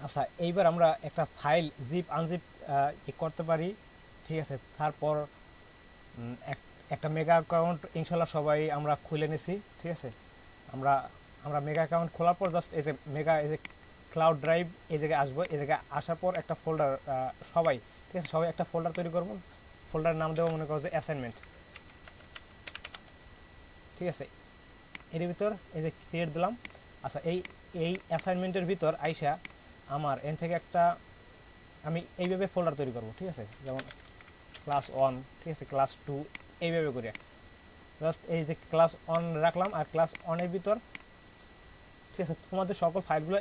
আচ্ছা, এইবার আমরা একটা ফাইল জিপ আনজিপ করতে পারি, ঠিক আছে। তারপর একটা মেগা অ্যাকাউন্ট ইনশাল্লাহ সবাই আমরা খুলে নিছি, ঠিক আছে। আমরা আমরা মেগা অ্যাকাউন্ট খোলার পর জাস্ট এই যে মেগা, এই যে ক্লাউড ড্রাইভ, এই জায়গায় আসবো। এই জায়গায় আসার পর একটা ফোল্ডার, সবাই, ঠিক আছে, সবাই একটা ফোল্ডার তৈরি করবো। ফোল্ডারের নাম দেবো মনে করো যে অ্যাসাইনমেন্ট, ঠিক আছে। এর ভিতর এই যে ক্রিয়েট দিলাম। আচ্ছা, এই এই অ্যাসাইনমেন্টের ভিতর আইসা আমার এন থেকে একটা আমি এইভাবে ফোল্ডার তৈরি করব, ঠিক আছে। যেমন ক্লাস 1, ঠিক আছে, ক্লাস 2, এইভাবে করে জাস্ট এই যে ক্লাস 1 রাখলাম। আর ক্লাস 1 এর ভিতর, ঠিক আছে, তোমাদের সকল ফাইলগুলো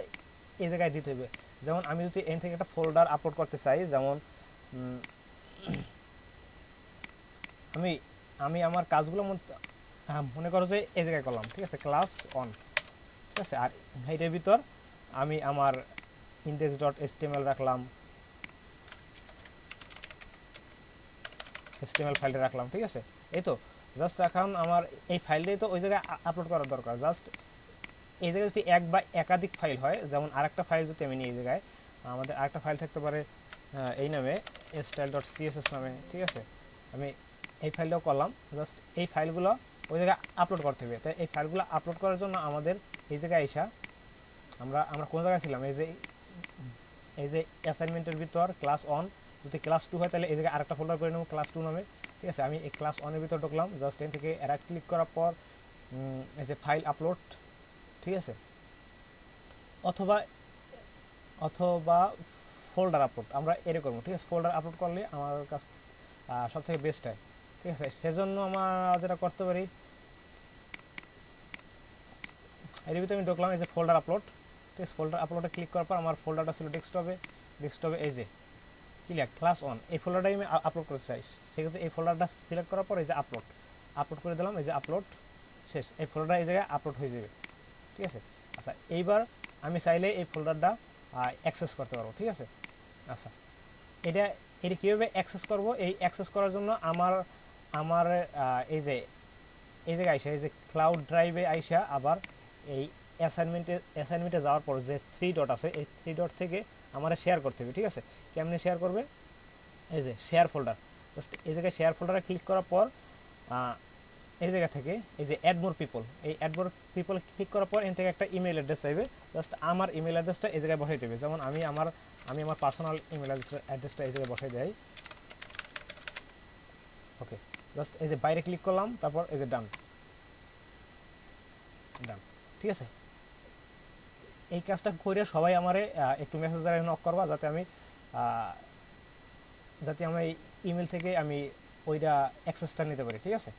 এই জায়গায় দিতে হবে। যেমন আমি যদি এন থেকে একটা ফোল্ডার আপলোড করতে চাই, যেমন আমি আমি আমার কাজগুলো মনে করো যে এই জায়গায় করলাম, ঠিক আছে, ক্লাস 1, ঠিক আছে। আর এইটার ভিতর আমি আমার ইন্ডেক্স ডট এসটিএমএল রাখলাম, এসটিএমএল ফাইলটা রাখলাম, ঠিক আছে। এই তো জাস্ট এখন আমার এই ফাইলটাই তো ওই জায়গায় আপলোড করার দরকার। জাস্ট এই জায়গায় যদি এক বা একাধিক ফাইল হয়, যেমন আরেকটা ফাইল যদি আমি নিই, এই জায়গায় আমাদের আরেকটা ফাইল থাকতে পারে এই নামে, স্টাইল ডট সিএসএস নামে, ঠিক আছে। আমি এই ফাইলটাও করলাম। জাস্ট এই ফাইলগুলো ওই জায়গায় আপলোড করতে হবে। তাই এই ফাইলগুলো আপলোড করার জন্য আমাদের এই জায়গায় এসা আমরা আমরা কোন জায়গায় ছিলাম, এই যে অ্যাসাইনমেন্টের ভিতর ক্লাস 1, যদি ক্লাস 2 হয় তাহলে এই জায়গায় আরেকটা ফোল্ডার করে নেব ক্লাস 2 নামে, ঠিক আছে। আমি এই ক্লাস 1 এর ভিতর ঢুকলাম। জাস্ট এখান থেকে রাইট ক্লিক করার পর এই যে ফাইল আপলোড, ঠিক আছে, অথবা অথবা ফোল্ডার আপলোড আমরা এরকম, ঠিক আছে। ফোল্ডার আপলোড করলে আমার কাছ সব থেকে বেস্ট হয়, ঠিক আছে। সেজন্য আমরা যেটা করতে পারি, এর ভিতরে আমি ঢুকলাম, এই যে ফোল্ডার আপলোড, ঠিক আছে। ফোল্ডার আপলোডে ক্লিক করার পর আমার ফোল্ডারটা ছিল ডেস্কটপে। ডেস্কটপে এই যে ক্লিয়ার ক্লাস 1, এই ফোল্ডারটাই আমি আপলোড করতে চাই। সেক্ষেত্রে এই ফোল্ডারটা সিলেক্ট করার পর এই যে আপলোড, আপলোড করে দিলাম। এই যে আপলোড শেষ, এই ফোল্ডারটা এই জায়গায় আপলোড হয়ে যাবে, ঠিক আছে। আচ্ছা, এইবার আমি চাইলে এই ফোল্ডারটা অ্যাক্সেস করতে পারবো, ঠিক আছে। আচ্ছা, এটা এটা কীভাবে অ্যাক্সেস করব? এই অ্যাক্সেস করার জন্য আমার আমার এই যে এই জায়গায় আইসা, এই যে ক্লাউড ড্রাইভে আইসা আবার এই অ্যাসাইনমেন্টে যাওয়ার পর যে 3 ডট আছে, এই 3 ডট থেকে আমার শেয়ার করতে হবে, ঠিক আছে। কেমনে শেয়ার করবে? এই যে শেয়ার ফোল্ডার, জাস্ট এই জায়গায় শেয়ার ফোল্ডারে ক্লিক করার পর এই জায়গা থেকে এই যে অ্যাড মোর পিপল, এই অ্যাড মোর পিপল ক্লিক করার পর এখান থেকে একটা ইমেল অ্যাড্রেস চাইবে। জাস্ট আমার ইমেল অ্যাড্রেসটা এই জায়গায় বসাই দেবে। যেমন আমি আমার পার্সোনাল ইমেল অ্যাড্রেসটা এই জায়গায় বসাই দেয়। ওকে, জাস্ট এই যে বাইরে ক্লিক করলাম, তারপর এই যে ডান, ডান, ঠিক আছে। এই কাজটা করে সবাই আমারে একটু মেসেঞ্জারে নক করবা, যাতে আমি ইমেল থেকে আমি ওইটা অ্যাক্সেসটা নিতে পারি, ঠিক আছে।